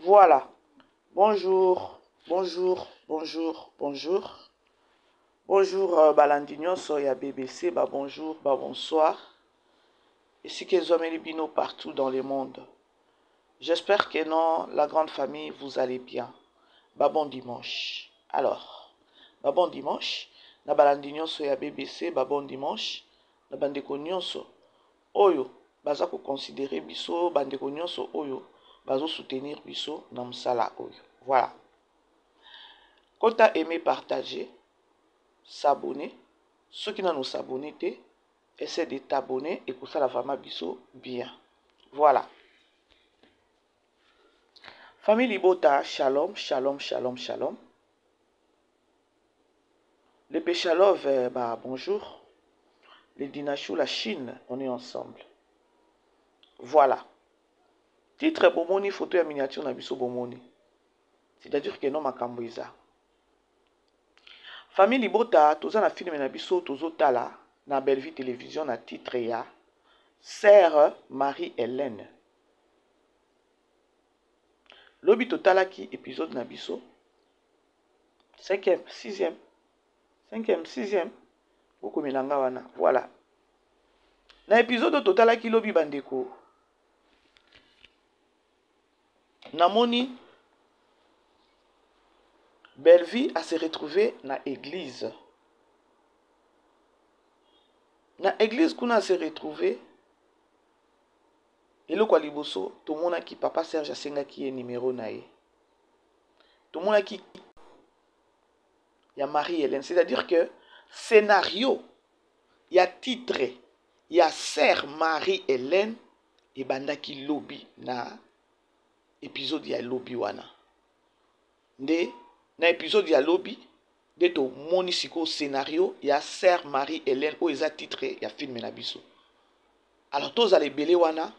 Voilà. Bonjour, bonjour, bonjour, bonjour. Bonjour, Balandignon, Soya BBC, bonjour, bonsoir. Ici que Bino partout dans le monde. J'espère que non, la grande famille, vous allez bien. Bon dimanche. Alors, bon dimanche. Na Balandignon, Soya BBC, bon dimanche. Na bandeko nyonso. Oyo, baza ko considérer biso, bandeko nyonso oyo. Bazo soutenir biso na msala oyo. Voilà. Quand tu as aimé partager, s'abonner, ceux qui n'ont s'abonné, essaie de t'abonner et pour ça la vraiment biso bien. Voilà. Famille Libota, shalom, shalom, shalom, shalom. Les Péchalov, bonjour. Les Dinachou, la Chine, on est ensemble. Voilà. Titre Bomoni, photo et miniature na biso Bomoni. C'est-à-dire que non makamboiza. Famille Libota, tous na film na biso tozo tala na Bellevue Télévision na titre ya Sœur Marie-Hélène. Lobi totalaki épisode na biso 5e, 6e, 5e, 6e. Beaucoup milanga wana. Voilà. Na épisode totalaki lobi bandeko. Namoni Bellevue a se retrouvé na église. Na église kuna se retrouvé. Eloko liboso tomona ki papa Serge asenga ki numéro na ye. Tomona ki ya Marie-Hélène, c'est-à-dire que scénario ya titre ya Sœur Marie-Hélène et bandaki lobby na épisode ya lobby wana. Nde na épisode ya lobby de to moni siko scénario ya Sœur Marie-Hélène o eza titre ya film na biso. Alors tous les belé wana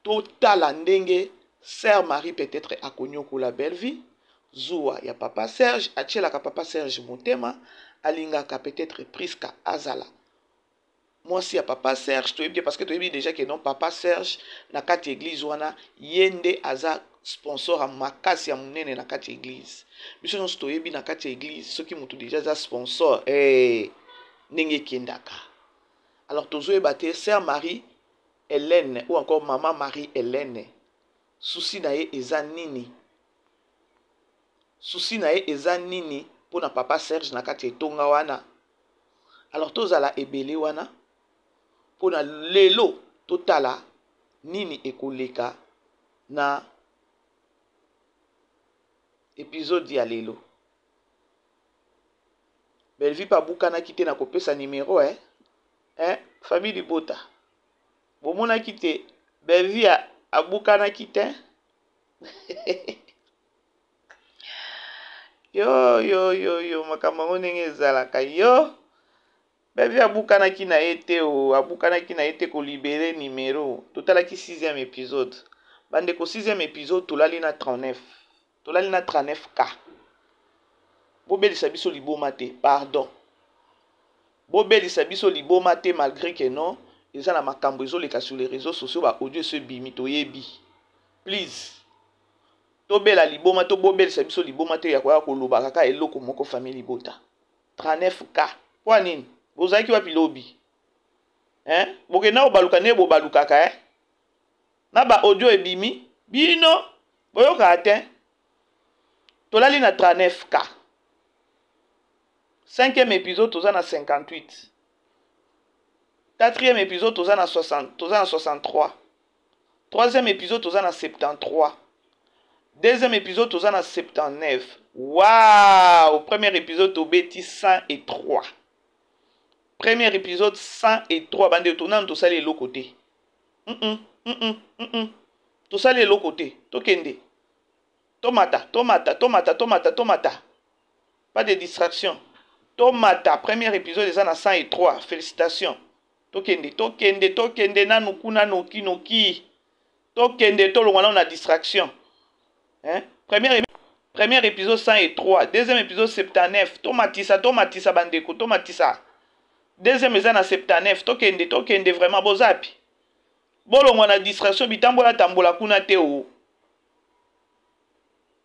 total ndenge Sœur Marie peut-être a connu la Bellevue Zoua ya papa Serge achela ka papa Serge motema alinga ka peut-être Priska azala. Moi si ya papa Serge to bien parce que tu dis déjà que non papa Serge na kati église wana yende aza sponsor a makasi ya munene na kati église. Biso non to yebi na kati église ceux qui mutu déjà za sponsor ndenge kendaka. Alors tozo ebate Sœur Marie Hélène ou encore maman Marie-Hélène. Souci na ye eza nini? Souci na ye eza nini pour na papa Serge na kati etonga wana. Alors tozala ebele wana pour na lelo totala nini ekoleka na épisode ya lelo. Bellevue pa bukana kite na kopesa numéro famille Libota. Bomona kite Bellevue abukana kite. yo makambo ndenge ezalaka yo. Bellevue abukana ki na ete abukana ki na ete ko libérer numéro. Totalaki 6e épisode. Bande ko 6e épisode tolali na 39. Tolali na 39K. Bobelisa biso liboma te, pardon. Bobelisa biso liboma te malgré que non eza na makambo ezoleka sur les réseaux sociaux ba audio se bimi toyebi. Please. Tobela liboma to bobelisa biso liboma te ya kwa koloba kaka eloko moko famille Libota. 39K. Kwa nini? Bozaki wapi lobi? Bokena obaluka ne bobalukaka na ba audio ebimi bino boyoka ate. Tolali na 39K. 5e épisode toza na 58. 4e épisode toza na 60, toza na 63. 3e épisode toza na 73. 2e épisode toza na 79. Waouh! Premier épisode tobeti 103. Premier épisode 103 bande tonan to sali lo côté. To sali lo côté. To kende. Tomata. Pas de distraction. Tomata, premier épisode des années 103. Félicitations. Tokende, nanukuna noki. Tokende, tolongana na distraction. Premier épisode 103. Deuxième épisode 79. Tomatisa, bandeko, tomatisa. Deuxième épisode 79. Tokende, vraiment, bozapi. Bolongana distraction, bitambola tambola kuna te o.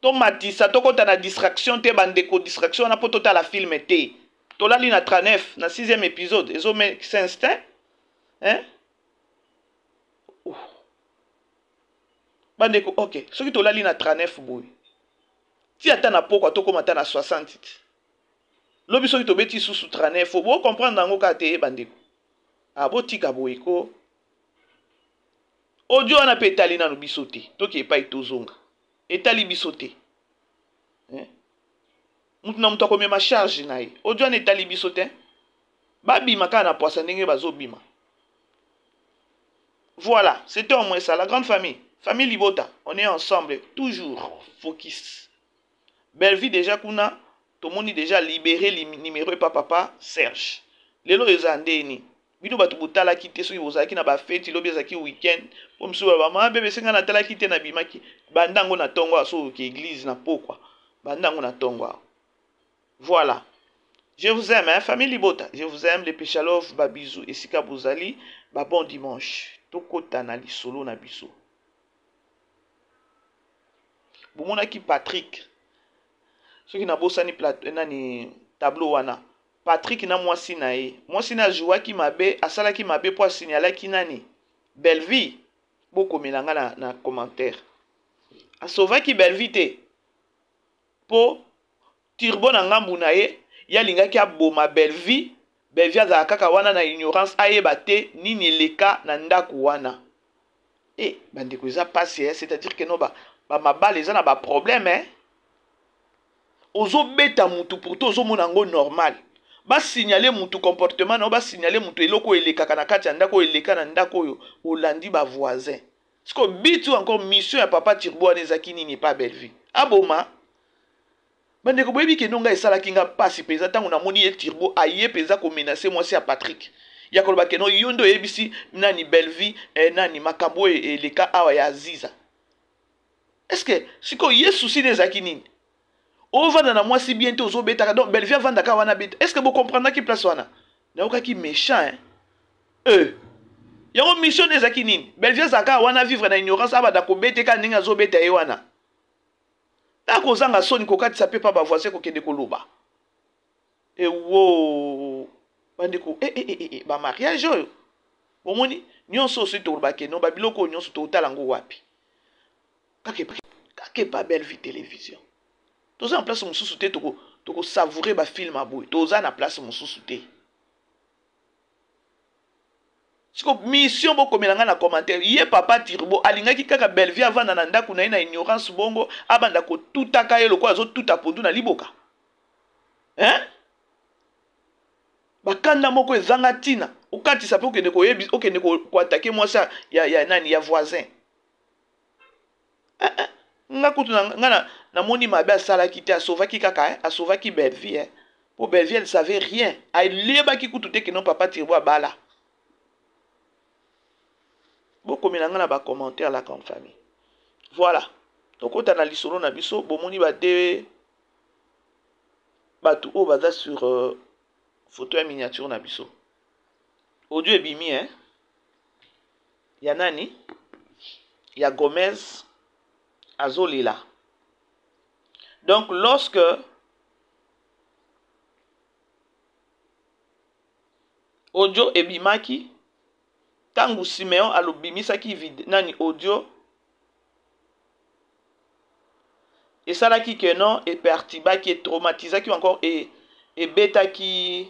To matisa to kota na distraction te bandeko distraction na poto ta la film te. To la li na 39 na 6e épisode ezo make sense te. Hein? Bandeko OK, soki to la li na 39 boy. Ti ata na poko to komata na 60. Lobi soki to beti sous 39 faut bo comprendre ngo ka te bandeko. Abo tika boyeko. Audio wana pe etali nanu biso te toki epai tozonga etali biso te mutu na mutu akomema charge na ye audio wana etali biso te babima kaka na poisa ndenge bazobima. Voilà, c'était au moins ça, la grande famille Libota, on est ensemble toujours focus. Belle vie déjà kuna tomoni déjà libéré le numéro pa papa Serge lelo ezandeni bino batu butala kite soki bozalaki na ba fête lobi ezaki weekend comme so ba mama bébé senga na tala kite na bimaki bandango na tongo aso ki église na pokwa bandango na tongo. Voilà, je vous aime hein, famille Libota, je vous aime les péchalov ba bisous esika bozali ba bon dimanche tokota na lisolo na biso. Bomona ki Patrick soki na bosani nani tableau wana Patrick na mwasi na ye. Mwasi na jouaki mabe, asalaki mabe po signalaki nani? Belle vie. Boko melanga na commentaire. Asovaki belle vie te. Po turbo na ngambu na ye, ya lingaki aboma belle vie. Belle vie azaka kaka wana na ignorance ayeba te nini eleka na ndaku wana. Bandeko eza passe, c'est-à-dire que no ba mabale eza na ba problème hein. Ozo beta mutu pour to ozo mona ngo normal. Ba signaler mutu comportement na ba signaler mutu eloko elekaka na kati ya ndako eleka na ndako oyo olandi ba voisin. Siko bitu encore mission ya papa Turbo anezaki nini pas belle vie. Aboma. Bandeko boyebi ke nonga esala kinga pasi peza tangu na moni ye Turbo aye peza ko menacer moi c'est Patrick. Ya koloba ke no yondo yebisi nani belle vie nani makambo eleka awa ya Aziza. Est-ce que siko Yesu si nezaki nini? O vanda na moi si bien te ozo beta donc belle vie vanda ka wana beta. Est-ce que vous comprenez qui place wana? Na oka ki méchant hein. Yango mission ezaki nini? Belle vie zaka wana vivre na ignorance abada ko beta ka ninga zo beta ye wana. Ta ko zanga soni ko kati sape pa ba voisin ko kende ko loba. Wo bandeko ba mariage oyo. Bomoni nyonso so to ba ke no ba biloko nyonso to talango wapi. Kake pas belle vie télévision. Toza en place mosusu te toko savourer ba film aboy. Toza na place mosusu te. Siko mission boko melanga na commentaire. Ye papa Turbo alingaki kaka belle vie avant na ndaku na ina ignorance bongo abanda ko tutaka ye lokwa zo tuta pondu na liboka. Hein? Bakanda moko ezanga tina. Okati sape okende ko yebi okende ko attaquer moi ça ya nani ya voisin. Nga kutu na moni mabe asalaki te asovaki kaka asovaki belle vie po belle vie elle savait rien ailebaki kutu te ke non papa Turbo abala boko melanga na ba commentaire la comme famille. Voilà, tokota na lisolo na biso bomoni ba de batu o baza sur photo ya miniature na biso audio ebimi hein ya nani ya Gomez Azolila. Donc lorsque audio ebimaki tangu Simeon alobimisaki vide nani audio esalaki que non et perturbaki et traumatisaki encore et betaki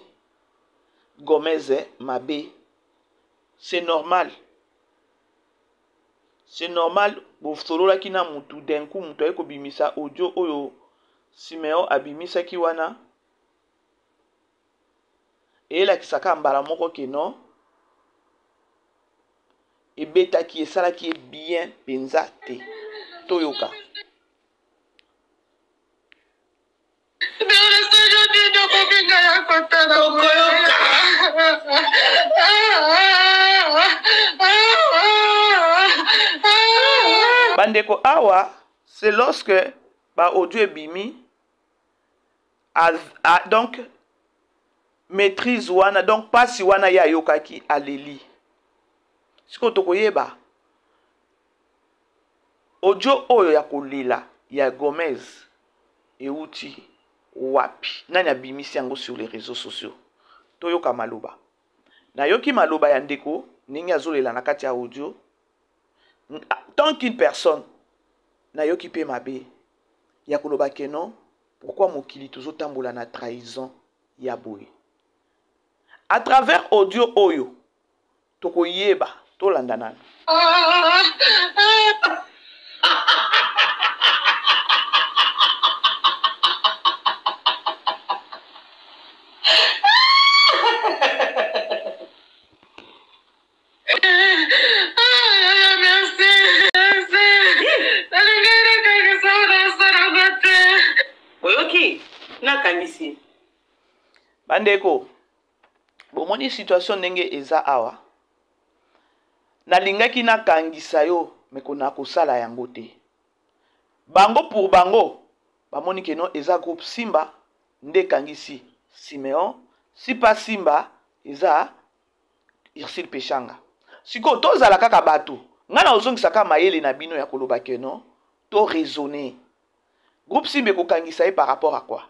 Gomez mabe. C'est normal. C'est normal. Bofsolola kina mutu denku mutu eko bimisa audio oyo Simeon abimisa ki wana e la kisaka mbala moko ke non e beta ki esala ki bien penza te toyoka bandeko awa c'est lorsque ba audio ebimi donc maîtrise wana donc pasi wana ya yokaki aleli siko tokoyeba audio oyo ya kolela ya Gomez euti wapi nani abimisi yango sur les réseaux sociaux toyoka maloba nayoki maloba ya ndeko ndenge azolela na kati ya audio tant qu'une personne nayoki pe mabe ya koloba keno pourquoi mokili tozotambola na trahison ya boye à travers audio oyo tokoyeba tolanda nani bandeko bomoni situation ndenge eza awa nalingaki nakangisa yo mekona kosala yango te bango pour bango bamoni keno eza groupe Simba nde kangisi Simeon si pas Simba eza Irsil Peshanga siko tozala kaka bato ngana ozongisaka mayele na bino ya koloba keno to raisonner groupe Simba kokangisa ye par rapport à quoi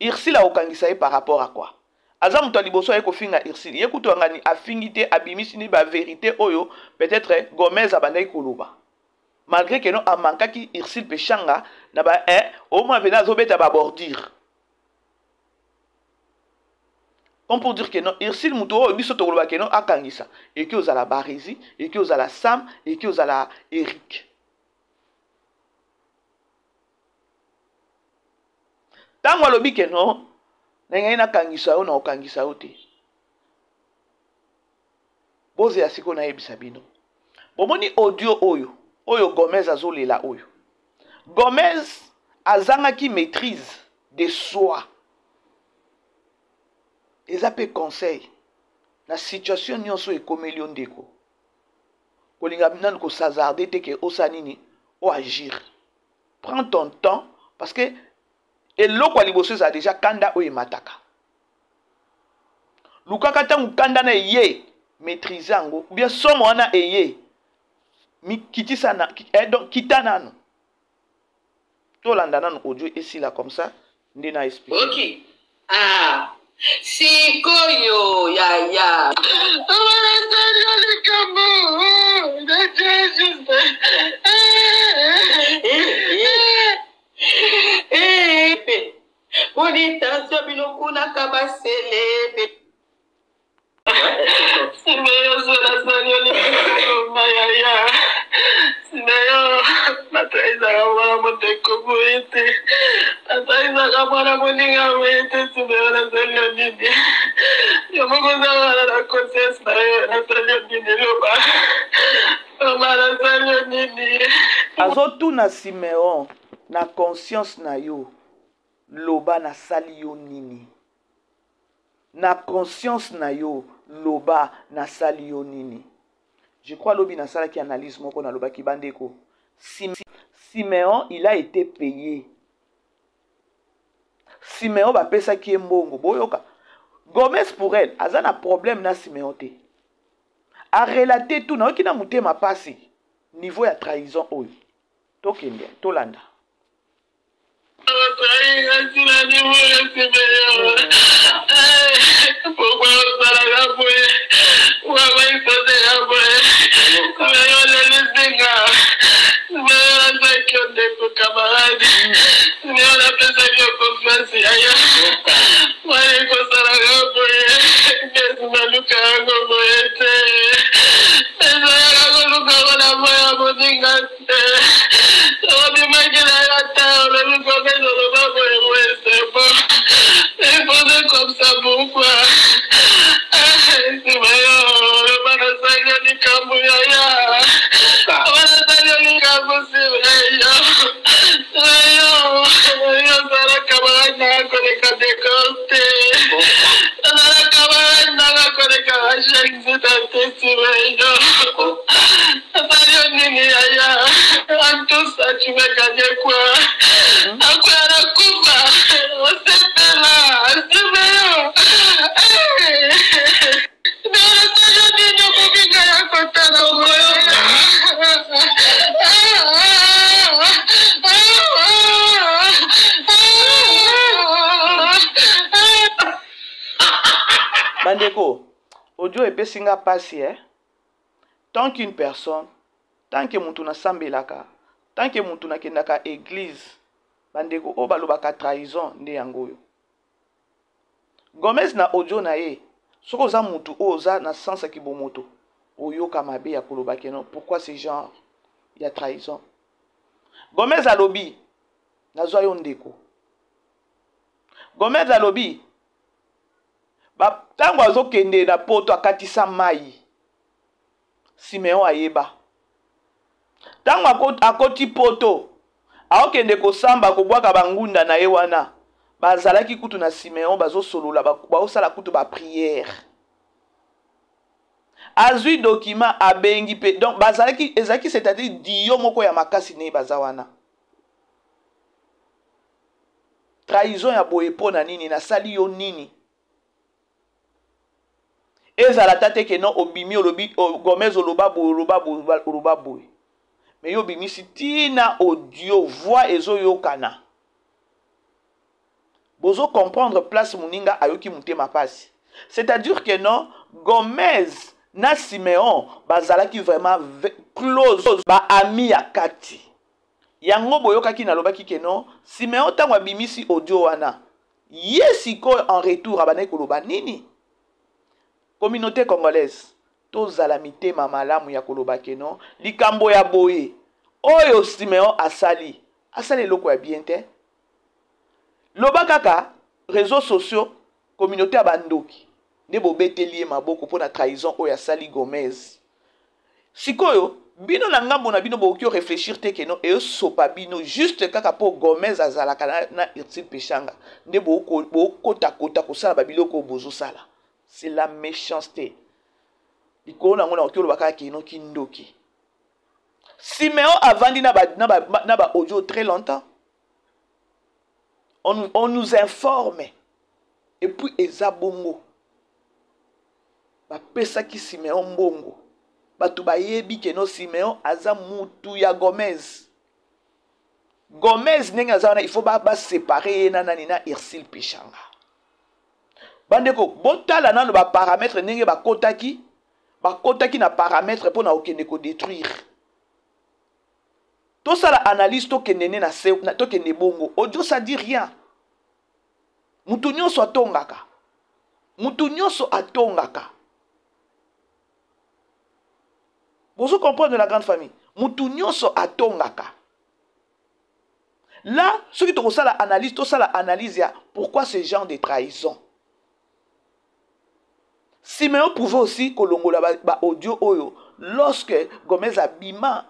Irsil a okangisa ye par rapport à quoi aza muto liboso ye kofinga Irsil ye kutu ngani afingite abimisi ni ba vérité oyo peut-être Gomez abandai koloba malgré que non amankaki Irsil Peshanga na ba au moins vena zobeta ba bordure on pour dire que non Irsil muto oyo biso to koloba que non akangisa et que ozala Barizi et que ozala Sam et que ozala Eric tango alobi que non nenge na kangisa o na okangisa o te boze ya siko na yebisa bino bomoni audio oyo Gomez azolela oyo Gomez azangaki maîtrise de soi eza pe conseil na situation nyonso ekomeli yo ndeko kolinga nanu kosazarde te ke osanini o agir prends ton temps parce que eloko ya liboso eza déjà kanda oyo emataka lukaka ntango kanda na eye maîtriser yango ou bien somo wana eye mikitisa na donc kita nano tolanda nano audio esila comme ça nde na expliquer ok sikoyo ya bonita binokuna kabasele Simeyo zona sanyoni mayaya Simeyo mataiza kama mteko kuite mataiza kama moninga wete Simeyo na sanyoni yo mokoza wala na conscience na yo na sanyoni loba mama na sanyoni azotu na Simeon na conscience na yo loba na sali yo nini na conscience na yo loba na sali yo nini je crois lobi na sala ki analyse moko na loba ki bandeko Simeon il a été payé Simeon ba pesa ki mbongo boyoka Gomez pour elle azana problème na Simeon te a relater tout na okina mutema pasi niveau ya trahison oyo tokende tolanda Bandeko, audio epesinga pasi, tant qu'une personne, tant que mutu na sambelaka, tant que mutu na kendaka église, bandeko, o balobaka trahison nde yango yo. Gomez na audio na ye, soko za mutu o za na sens ki bomoto, oyoka mabe ya kolobake non, pourquoi ce genre ya trahison? Gomez alobi, nazwa yo ndeko. Gomez alobi, tango azokende na poto akatisa mai, Simeon ayeba. Tango akoti poto, aokende kosamba kobwaka bangunda na ye wana, bazalaki kutu na Simeon bazosolola baosala kutu ba prière. Azui document abengi pe donc bazalaki ezaki c'est-à-dire diyo moko ya makasi ne bazawana. Trahison ya boye pona nini na sali yo nini? Ezala tate ke non obimi olobi Gomez oloba boye. Mais yo bimisi tina audio voix ezo yokana. Bozo comprendre place muninga ayoki mutema pasi. C'est-à-dire que non Gomez na Simeon bazalaki vraiment close ba ami ya kati. Yango boyokaki na lobaki ke non Simeon tangwa bimisi audio wana. Yesiko en retour abane koloba nini? Communauté congolaise, tozala mitema malamu ya koloba ke non, likambo ya boye, oyo Simeon asali loko ya bien te. Loba kaka, réseaux sociaux, communauté abandoki, ne bobeteli maboko pona trahison oyo asali Gomez. Sikoyo, bino na ngambo na bino bokyo réfléchir te ke non, e sopa bino, juste kaka po Gomez azalaka na Irtil Peshanga, ne bokota kota kosala babiloko bozo sala. C'est la méchanceté. Simeon a vendu na audio très longtemps. On nous informe. Et puis, eza bongo. Ba pesa ki Simeon bongo. Batu ba yebi ke no Simeon aza mutu ya Gomez. Gomez nenga zana il faut ba séparer na Irtil Peshanga. Bandeko, botala nano ba paramètre nenge ba kotaki na paramètre pour na okende ko détruire. To ça la analyse to kenene na se na to kende bongo. Audio ça dit rien. Mutu nyonso atongaka. Mutu nyonso atongaka. Vous comprenez la grande famille. Mutu nyonso atongaka. Là, ceux qui to ça la analyse, to ça la analyse ya pourquoi ce genre de trahison. Simeon pouvait aussi kolongola ba audio oyo lorsque Gomez abima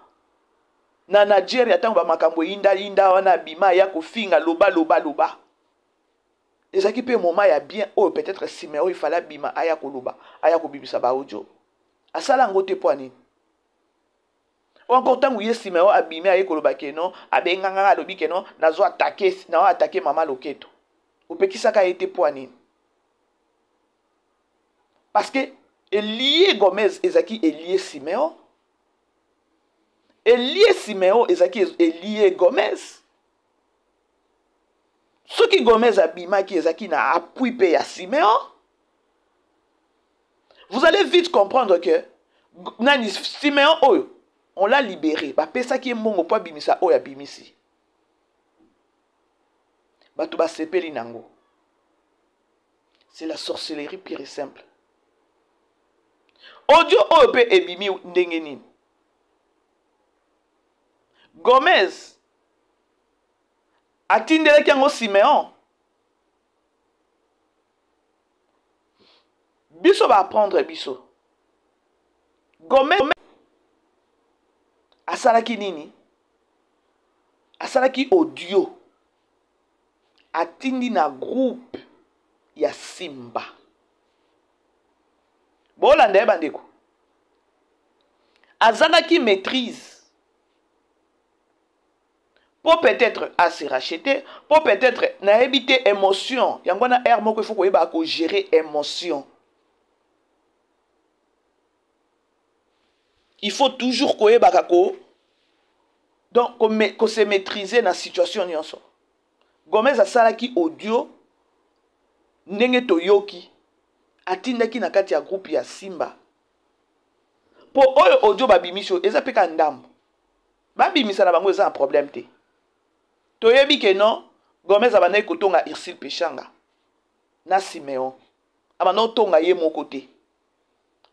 na Nigeria tango ba makambo yinda wana abima ya kofinga loba. Ezaki pe moment ya bien oyo peut-être Simeon il fallait abima aya koloba aya kobibisa ba audio. Asala ngote poani. Ou encore tango ye Simeon abima aya koloba keno abenganga alobi keno nazo attaquer mama loketo. Opekisaka été poani. Parce que Elie Gomez ezaki Elie Simeon. Elie Simeon ezaki Elie Gomez. Ce qui Gomez abima qui ezaki na appui pe ya Simeon. Vous allez vite comprendre que nani Simeon oyo on l'a libéré. Ba pesa ki mbongo po bimisa oyo abimisi. Batu ba sepeli nango. C'est la sorcellerie pure et simple. Audio ope ebimi ndenge nini. Gomez atindele kango Simeon. Biso va apprendre biso. Gomez asalaki nini? Asalaki audio. Atindi na groupe ya Simba. Bolande bandeko. Azanaki maîtrise. Pour peut-être à se racheter, pour peut-être na éviter émotion. Yangwana air moko il faut ko gérer émotion. Il faut toujours ko bakako. Donc ko se maîtriser na situation nyonso. Gomez asalaki audio ndenge toyoki. atindaki na kati ya groupe ya Simba po oyo audio babimiso eza peka ndambo babimisa na bango eza un problème te toyebi ke non Gomez abandaki kotonga Ursule Pechanga na Siméon abandaki kotonga ye moko te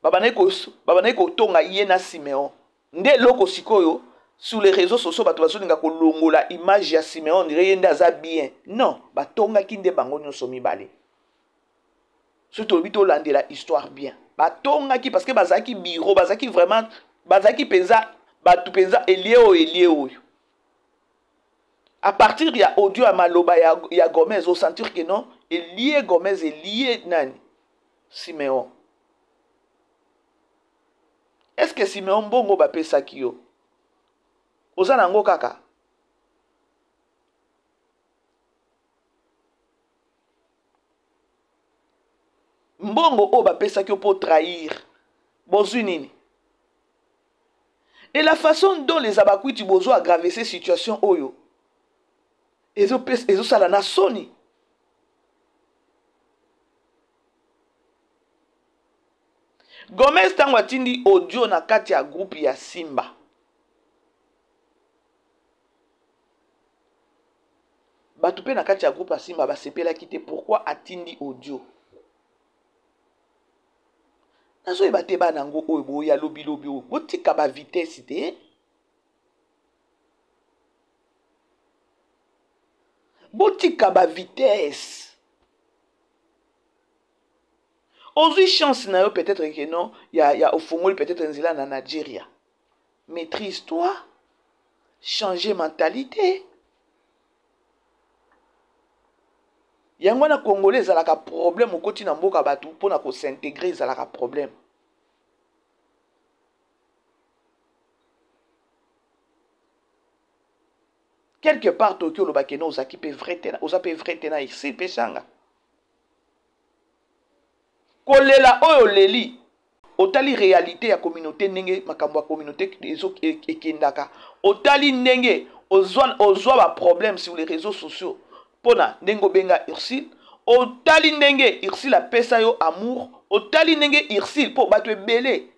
babandaki kotonga ye na Siméon nde loko sikoyo sur les réseaux sociaux bato bazolinga kolongola image ya Siméon dire ye nde aza bien non batongaki nde bango nyonso mibale so tolobi tolandela histoire bien batongaki parce que bazalaki biro bazalaki vraiment bazalaki penza bato penza elie oyo à partir ya audio ya maloba ya Gomez au sentir que non elie Gomez elie nani Siméon. Est-ce que Siméon bongo bapesaki yo oza nango kaka mbongo o bapesaki yo pour trahir bozwi nini et la façon dont les abakwiti bozo aggraver ces situations oyo ezosala na soni Gomez tango atindi audio na kati ya groupe ya Simba bato pe na kati ya groupe ya Simba basepelaki te pourquoi atindi audio nazoyeba te bana yango oyo boya lobi oyo botika ba vitesse te botika ba vitesse ozwi chance na yo peut-être que non ya ofongoli peut-être nzela na Nigeria maîtrise-toi changer mentalité yango na congolais ezalaka problème okoti na mboka bato mpona kosintegre ezalaka problème quelque part toki olobaki no ozaki mpe vrai te na Ursule Pechanga kolela oyo leli otali réalité ya communauté ndenge makambo ya communauté ekendaka otali ndenge ozwa ba problème sur les réseaux sociaux pona ndenge obenga Ursule otali ndenge Ursule apesa yo amour otali ndenge Ursule po bato ebele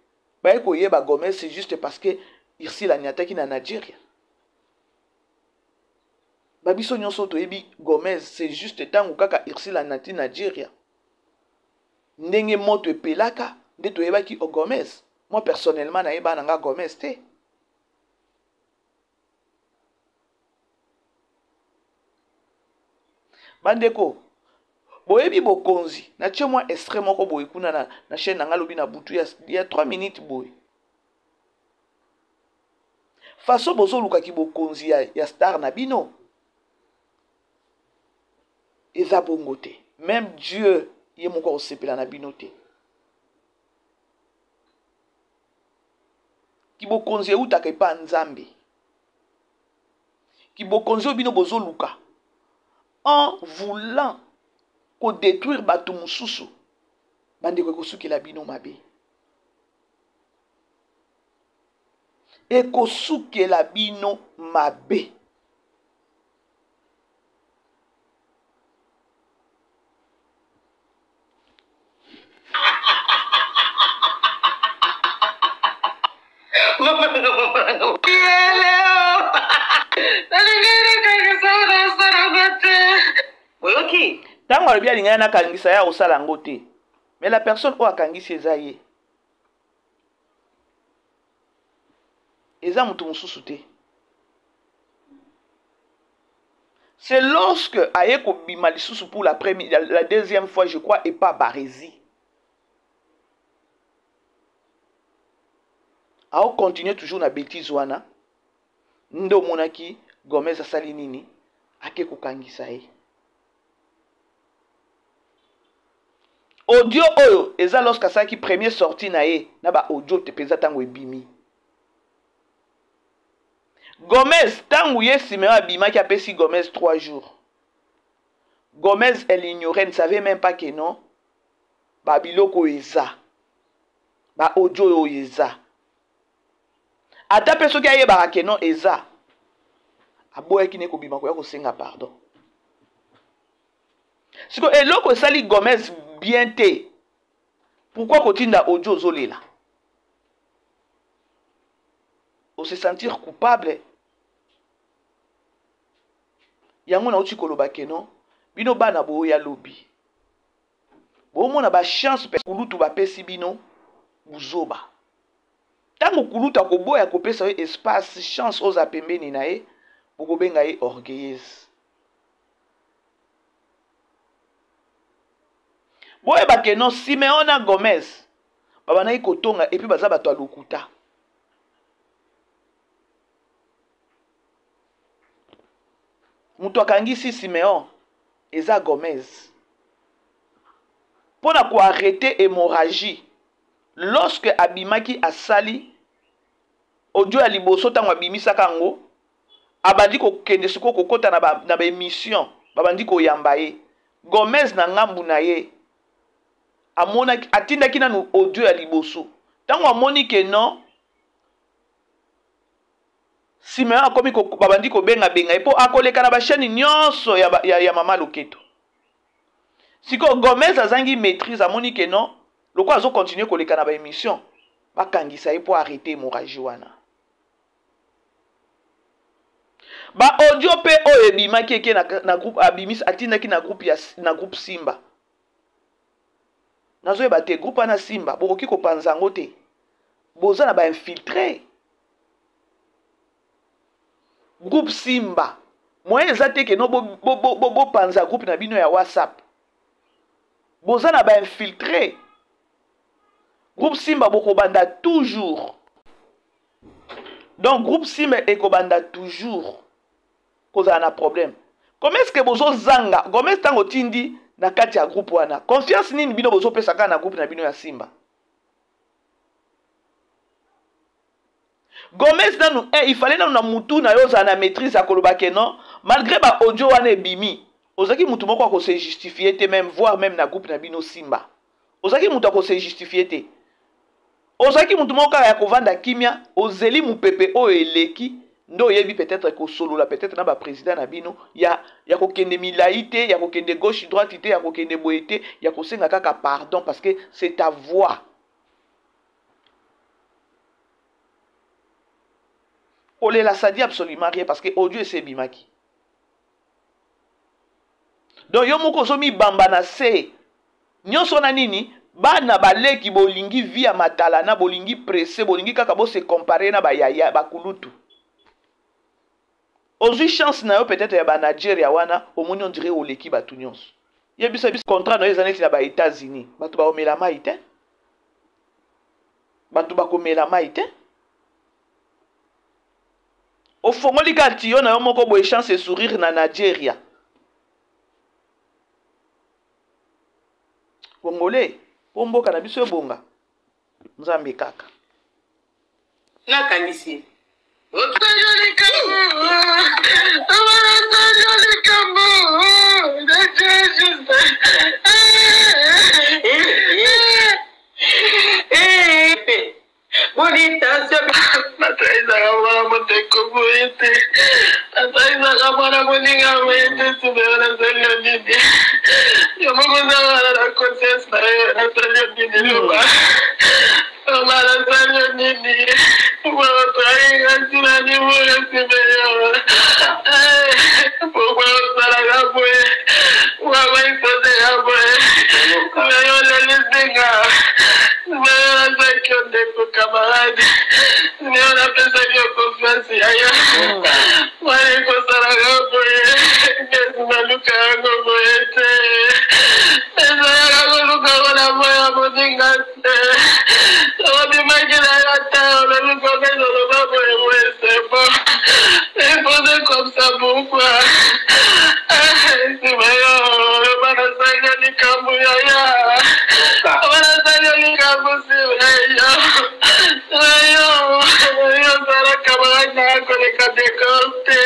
baye koyeba Gomez c'est juste parce que Ursule aniataki na Nigeria babiso nyonso toyebi Gomez c'est juste tango kaka Ursule anati Nigeria ndenge moto epelaka nde toyebaki o Gomez moi personnellement nayeba nanga Gomez te bandeko boyebi bokonzi na tie moi extrait moko boye kuna na chaîne nanga lobi na butu ya 3 minutes boye façon bozolukaki bokonzi ya star na bino eza bongo te même Dieu ye moko osepela na bino te kibokonzi eutaka epa nzambe kibokonzi oyo bino bozoluka en voulant kodétruire bato mosusu bandeko ekosukela bino mabe ekosukela bino mabe tango alobi alingana nakangisa ya osala yango te mais la personne oyo akangisi eza ye eza moto mosusu te c'est lorsque aye kobima lisusu pour la deuxième fois je crois et pas Barési ao continuer toujours na bêtise wana nde omonaki Gomez asali nini ake kokangisa ye audio oyo eza lorsque asalaki premier sortie na ye na ba audio te peza tango ebimi Gomez tango ye Siméon abimaki apesi Gomez 3 jours Gomez elle ignorait ne savait même pas que non ba biloko eza ba audio oyo eza ata pe soki ayebaka ke non eza aboyaki ne kobima koya kosenga pardon siko eloko esali Gomez bien te Pourquoi kotinda audio zolela? On se sentir coupable. Yango na uti koloba keno, bino bana bo ya lobi. Bo mona ba chance pe kulutu ba pesi bino buzoba. Tango kuluta ko boya ko pesa espace chance oza pembeni na ye, boko benga ye orgueilleuse. Boye ba keno Simeona Gomez. Baba na kotonga et puis baza bato a lokuta. Mutu akangisi Simeon eza Gomez. Pona ko arrêter hémorragie. Lorsque abimaki asali audio ya liboso tango abimisa kango, abandi ko kende siko ko kota na ba émission, babandi ko yamba ye. Gomez na ngambu na ye. Amona atindaki nanu audio ya liboso. Tango amoni ke non Simeon akomi ko babandi ko benga epo akoleka na ba chaîne nyonso ya mama Loketo. Siko Gomez azangi maîtrise amoni ke non loko azo continuer koleka na ba émission bakangisa epo arrêter hémorragie wana. Ba audio pe o ebimaki eke na groupe abimis atindaki na groupe Simba. Nazo eba te groupe na Simba bokoki ko panzango te. Boza na ba infiltré. Groupe Simba. Moyen ezate ke no bo panza groupe na bino ya WhatsApp. Boza na ba infiltré. Groupe Simba boko banda toujours. Donc groupe Simba ekobanda toujours. Koza na problème. Comment est-ce que bozo zanga? Gomez tango tindi na kati ya groupe wana. Confiance nini bino bozo pesa na groupe na bino ya Simba? Gomez nanu il fallait nanu na mutu na yo za na maîtrise ya koloba ke non malgré ba audio wana ebimi. Ozaki mutu moko ko se justifier te même voire même na groupe na bino Simba. Ozaki mutu ko se justifier te. Ozaki mutu moko ya kovanda kimia ozeli mupepe o eleki. Ndo yebi peut-être ko solo la peut-être na ba président na bino ya ko kende milaité ya ko kende gauche droite te ya ko kende boité ya ko senga kaka pardon parce que c'est ta voix. Olela ça dit absolument rien parce que audio c'est bimaki. Donc yo moko zomi bamba na se nyonso na nini bana baleki bolingi via matala na bolingi pressé bolingi kaka bo se comparer na ba yaya ba kulutu. Ozui chance na yo peut-être ya ba Nigeria wana omoni on dirait oleki batu nyonso. Yebisa bis contrat na ezaneti na ba États-Unis. Batu ba omela mai te. Batu ba komela mai te. Ofongoli kati yo na yo moko boye chance sourire na Nigeria. Congolais, pombo kana biso bonga. Nzambe kaka. Na kanisi. Bonita se matraiza kama mteko boete matraiza kama moninga boete tumeona zalio nini yo mama zala na conscience na zalio nini loba mama zalio nini mama traiza sina ni mwana simeyo pourquoi zala gaboe mama ipose gaboe simeyo lelinga simeyo zakio ndeko camarade simeyo na pesa hiyo confiance yaya mwana kosala gaboe ngezi luka yango boete eza yango luka wana moya moninga te obimaki na yata oluka bezo loba boye boye c'est bon epose comme ça pourquoi simeyo bana sanga likambo yaya bana sanga likambo simeyo simeyo zara camarade na koleka décompté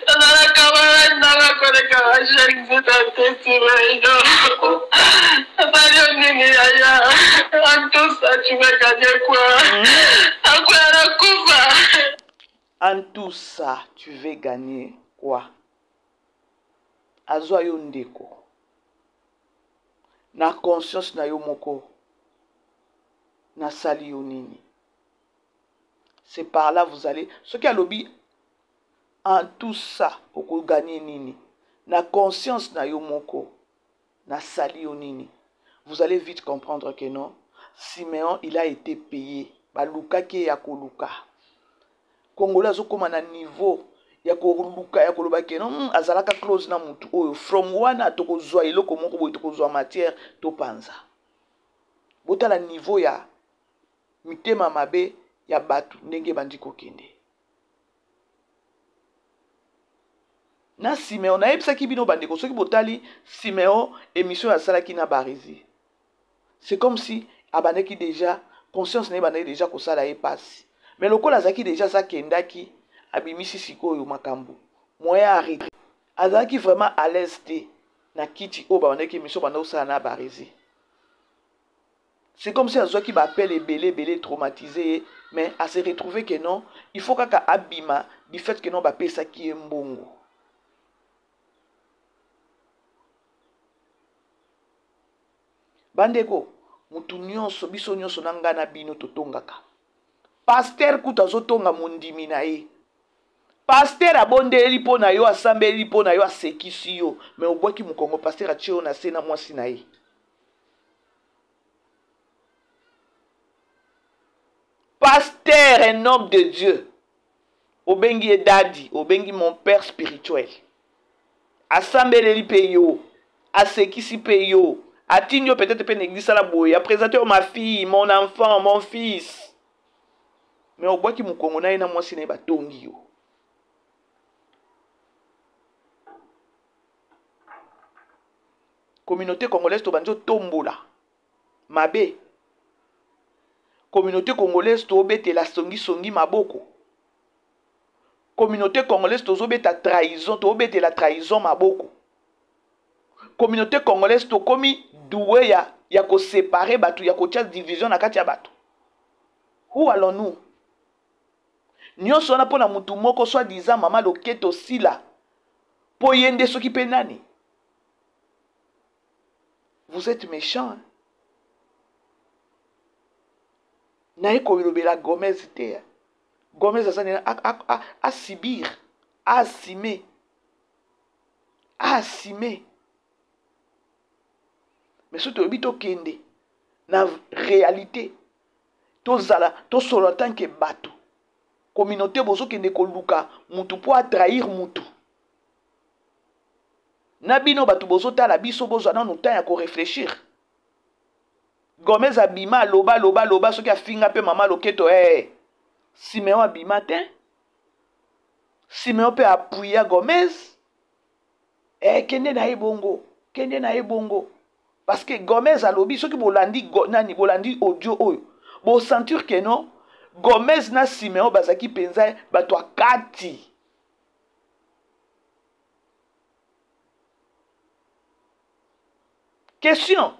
zara camarade na koleka achèque c'est simeyo Salut nini yaya en tout ça tu veux gagner quoi à quoi la coupe En tout ça, tu veux gagner quoi? Azwa yo ndeko. Na conscience na yo moko. nasali yo nini. C'est par là vous allez. Ce qui a lobby en tout ça, oko gagner nini. Na conscience na yo moko, nasali yo nini. Vous allez vite comprendre que non. Siméon, il a été payé. Baluka ke ya koluka. Congolais azokoma na niveau ya koluka ya koloba ke non azalaka close na mutu oyo from wana tokozwa eloko moko boye tokozwa matière to panza. Botala niveau ya mitema mabe ya batu ndenge bandi kokende. Na Siméon na yebisaki bino bandeko soki botali Siméon émission ya salaki na Barizi. C'est comme si abandaki déjà conscience na bandaki déjà ko sala e passe. Mais lokola azaki déjà sa kendaki abimisi sikoyo makambo. Moya arrêté. Azaki vraiment à l'aise na kiti o bandaki émission bandaki sala na Barizi. C'est comme si azaki ba appel belé traumatisé mais à se retrouver que non, il faut kaka abima du fait que non ba pesa ki mbongo. Bandeko, mutu nyonso biso nyonso nanga na bino totongaka. Pasteur kuta zotonga mondimi na ye. Pasteur abondeli po na yo asambeli po na yo asekisi yo, mais obwaki mukongo pasteur atio na sena mwasi na ye. Pasteur, un homme de Dieu. Obengi edadi, obengi mon père spirituel. Asambeli pe yo, asekisi pe yo. Atinyo peut-être peut négliger la boye. A présenté ma fille, mon enfant, mon fils. Mais au bois qui m'a congona ina moi sine ba tongi yo. Communauté congolaise to banjo tombola. Mabe. Communauté congolaise to bete la songi maboko. Communauté congolaise to beta trahison, to bete la trahison maboko. Communauté congolaise to komi doué ya ko séparer batu ya ko tia division na kati ya batu. Où allons-nous? Nyonso na pona mutu moko soit disant mama loketo sila po yende soki pe nani. Vous êtes méchants. Hein? Na ko bilobela Gomez te. Gomez azani a Sibir, a Simé. A Simé. Mais si tu es kende na réalité, to zala, to solo tant que bateau. Communauté bozo kende ko luka, mutu po trahir mutu. Nabino batu bozo tala biso bozo na no temps ya ko réfléchir. Gomez abima loba soki afinga pe mama loketo Siméon abima te. Siméon pe appuya Gomez. Kende na ebongo. Parce que Gomez a lobby, ceux qui bolandi audio oyo. Bo sentir que non, Gomez na Siméon bazaki penza batwa kati. Question.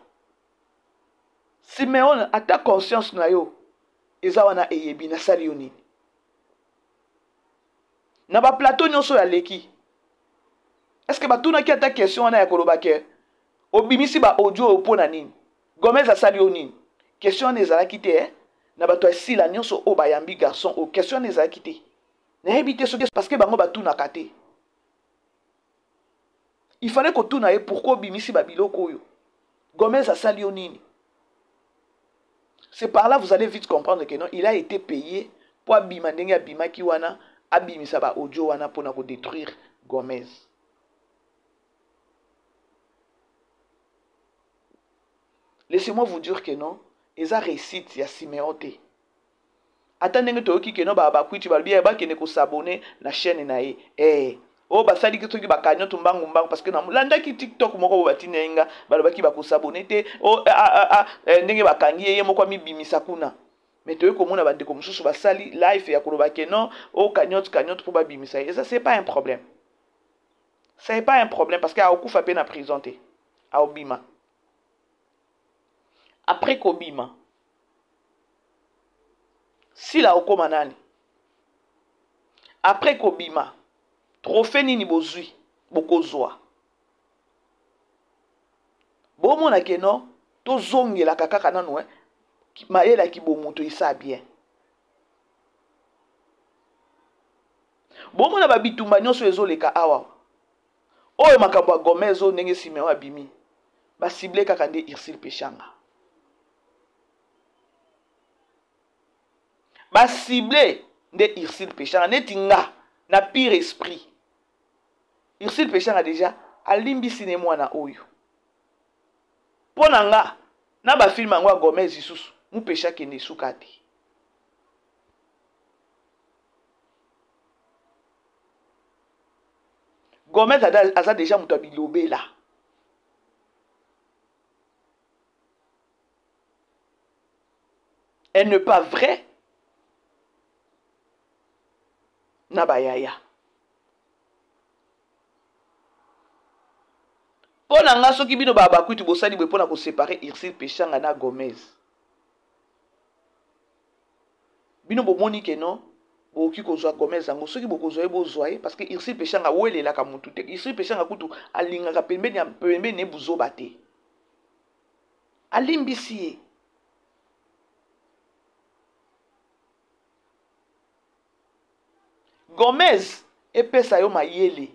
Siméon a ta conscience na yo. Eza wana eyebi na sali yo nini. Na ba plateau nyonso ya leki. Est-ce que batuna ki ata question wana ya koloba ke obimisi ba audio opona nini? Gomez asali yo nini? Question ezalaki te na bato esila nyonso o bayambi garçon o question ezalaki te. Na ebité so parce que bango batuna kate. Il fallait que tuna e pourquoi obimisi ba biloko oyo. Gomez asali yo nini? C'est par là vous allez vite comprendre que non, il a été payé pour abima ndenge abima ki wana abimisa ba audio wana pona ko détruire Gomez. Laissez-moi vous dire que non, ils ont réussi à Siméon. Attendez que non, kwiti balbi ba kene ko s'abonner na chaîne na ye. Oh ba sali ki ba kanyo tumbangu mbangu parce que na landa ki TikTok moko ba tinenga balobaki ba ko s'abonner te. Oh ndenge ba kangi ye moko mi bimisa kuna. Mais to ko mona ba ndeko mususu ba sali live ya koloba ke non, oh kanyote pour ba bimisa. Et ça c'est pas un problème. C'est pas un problème parce que a okufa pe na prison te. A obima. Après Kobima, si la okoma nani, après Kobima, trophée nini bozui, bokozwa. Bomo na keno, to zongi la kakaka nanu, mayela ki bomoto isa bien. Bomo na babitumba nyonso ezoleka awa. Oyo makambo ya Gomez o ndenge Simeon abimi. Ba ciblé kaka nde Ursule Pechanga. Ba ciblé nde Ursule Pechanga neti nga na pire esprit. Ursule Pechanga déjà alimbisi ne mwana oyo. Pona nga na ba film yango ya Gomez isusu mu Pecha kende suka te. Gomez aza déjà mutu abilobela. Elle n'est pas vraie. Na bayaya. Pona nga soki bino baba kutu bosali bwe pona ko séparer Ursule Pechanga na Gomez. Bino bomoni ke non boki kozwa Gomez yango soki bokozwa ye bozwa ye parce que Ursule Pechanga welela ka mutu te. Ursule Pechanga kutu alingaka pembeni ne buzoba te. Alimbisi ye. Gomez epesa yo mayele.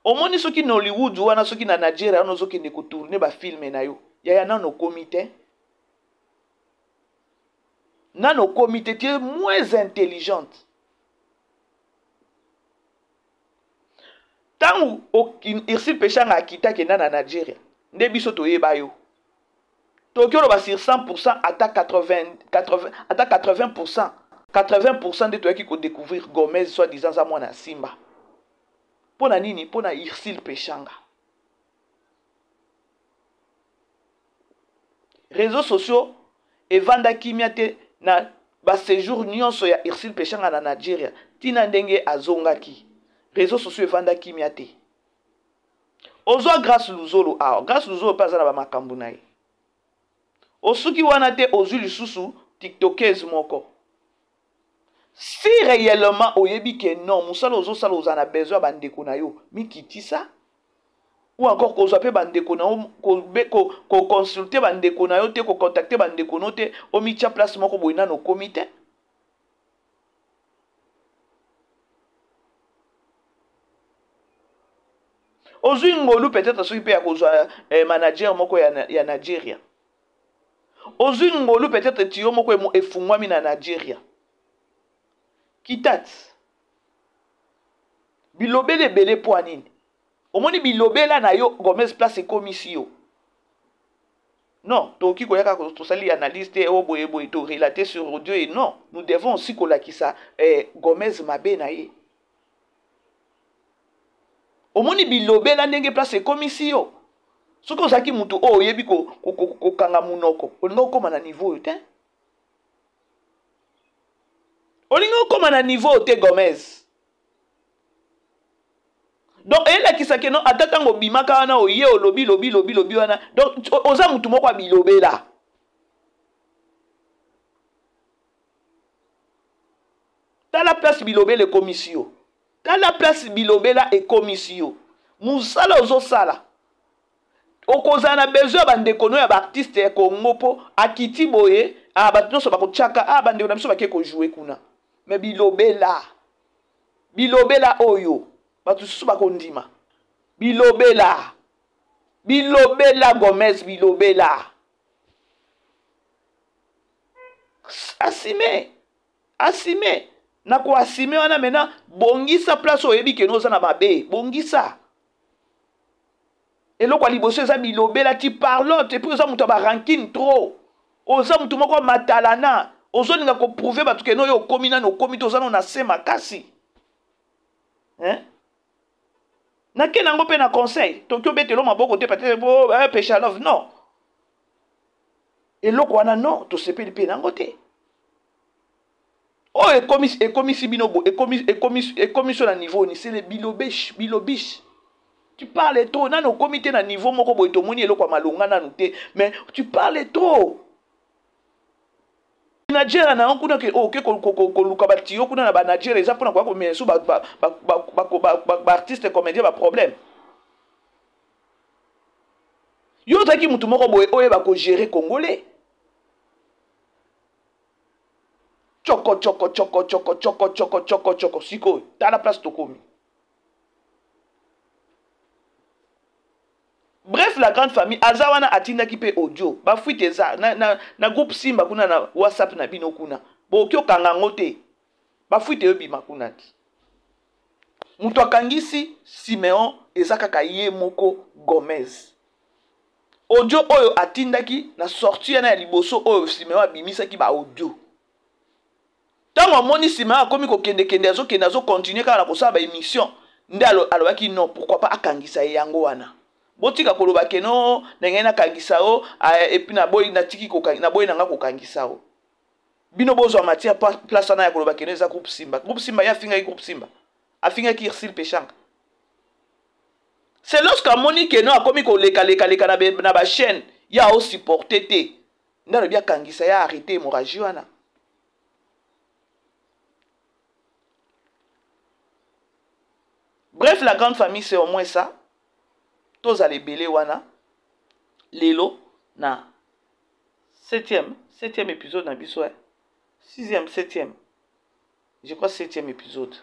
Omoni soki na Hollywood wana soki na Nigeria wana soki ne ko tourner ba film na yo. Ya nano comité. Nano comité tu es moins intelligente. Tangu Ursule Pechanga akita ke na Nigeria. Nde biso toyeba yo. Tokyo ba sur 100% ata 80%. 80% de toi qui ko découvrir Gomez soit disant ça mwana Simba. Pona nini pona Ursule Pechanga. Réseaux sociaux et vanda kimiate na ba séjour nyonso ya Ursule Pechanga na Nigeria tina ndenge azongaki. Réseaux sociaux et vanda kimiate. Ozo grâce Luzolo a grâce Luzolo pas na ba makambu na ye. Osuki wana te ozu lisusu TikTokers moko. Si réellement oyebi que non, musala ozo sala ozana besoin bandeko na yo, mi kiti ça ou encore ko zope bandeko na yo ko consulter bandeko na yo te ko contacter bandeko no te o mi tia place moko boina no comité. Ozu ngolu peut-être so ipe ya ko zwa manager moko ya Nigeria. Ozu ngolu peut-être tiyo moko efungwami na Nigeria. Kitat. Bilobele bele po anini. Omoni bilobela na yo Gomez place commission. Non, toki koyaka ko sali analyste o boye to relater sur audio et non, nous devons aussi kolakisa Gomez mabe na ye. Omoni bilobela ndenge place commission. Soko zaki mutu o yebi ko kanga munoko. Olingo koma na niveau te. Olingo koma na niveau te Gomez. Donc elle a qui sa que non atatango bimaka wana oye lobi wana. Donc oza mutu moko bilobela. Ta la place bilobela commission. Ta la place bilobela et commission. Musala ozo sala. Okozana besoin bandeko no ya ba artiste ya Congo po akiti boye a batno so bako chaka a bandeko na biso bake ko jouer kuna. Mais bilobela oyo batu susu bako ndima. Bilobela Gomez bilobela. Asime na ko asime wana mena bongisa place oyebi ke noza na mabe bongisa. Et là, quand liboso eza bilobela ti parlote et puis oza mutu ba ranking trop. Oza mutu moko matalana. Ozo ninga ko prouver batu ke no yo komina no komito oza no na sema kasi. Hein? Na kenango pe na conseil. Tokyo betelo maboko te peut-être bo Pecha Love non. Et là wana non, to sepeli pe nango te. Oh et commis binobo et commission à niveau ni c'est le bilobish. Tu parles trop. Dans nos comités na niveau moko boy tomoni eloko malonga na nute. Mais tu parles trop. Nigeria na nkuna ke o ke ko luka bati yo kuna na ba Nigeria eza pona kwa ko mesu ba artiste comédien ba problème. Yo taki mutu moko boy oye ba ko gérer congolais. choko siko ta la place tokomi. Bref, la grande famille azawana atinda ki pe audio ba fuite za na groupe Simba kuna na WhatsApp na bino kuna bo kyo kanga ngote ba fuite yo bima kuna ti muto akangisi Simeon ezaka ka ye moko Gomez audio oyo atindaki na sortie na liboso oyo Simeon abimisa ki ba audio tango moni Simeon akomi ko kende azo continuer kala ko saba émission nde alobaki non pourquoi pas akangisa yango wana botika koloba keno ndenge na kangisa o et puis na boy na tiki ko na boy nanga ko kangisa o bino bozo matia place na ya koloba keno za groupe Simba ya finga groupe Simba afinga ki Irsil Pechanga. C'est lorsque moni keno akomi ko leka na ba chaîne ya o supporter te ndalo bia kangisa ya arrêter hémorragie wana. Bref, la grande famille c'est au moins ça. Tous les belé wana lelo na 7e épisode na biso 6e 7e je crois 7e épisode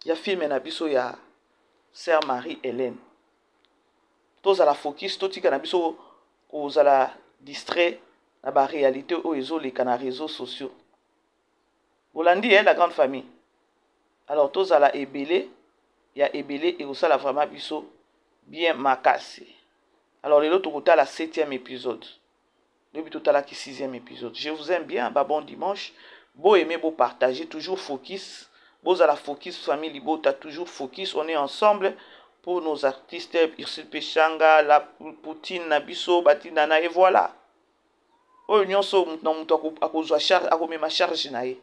ya film na biso ya Sœur Marie-Hélène. Tous à la focus totika na biso ko la distrait na ba réalité o ezoleka na réseaux sociaux. Bolandi la grande famille. Alors tous à la ebelé ya ebelé et osala vraiment biso bien makasi. Alors les autres côté la 7e épisode. Depuis tout à la 6e épisode. Je vous aime bien, bah bon dimanche. Beau aimer, beau partager, toujours focus. Beau à la focus famille, beau t'as toujours focus. On est ensemble pour nos artistes Irsil Pechanga, la Poutine, Nabiso, Batinana et voilà. Oh union so non à cause de charge, à cause ma charge nae.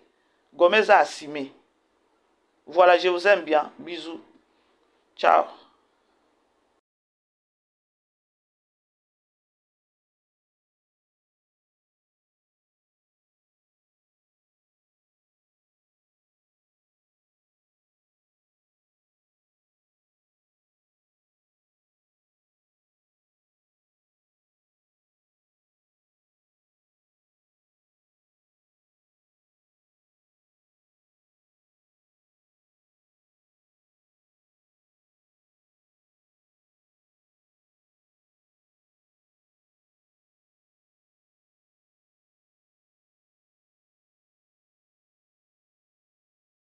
Gomez a assimé. Voilà, je vous aime bien. Bisous. Ciao.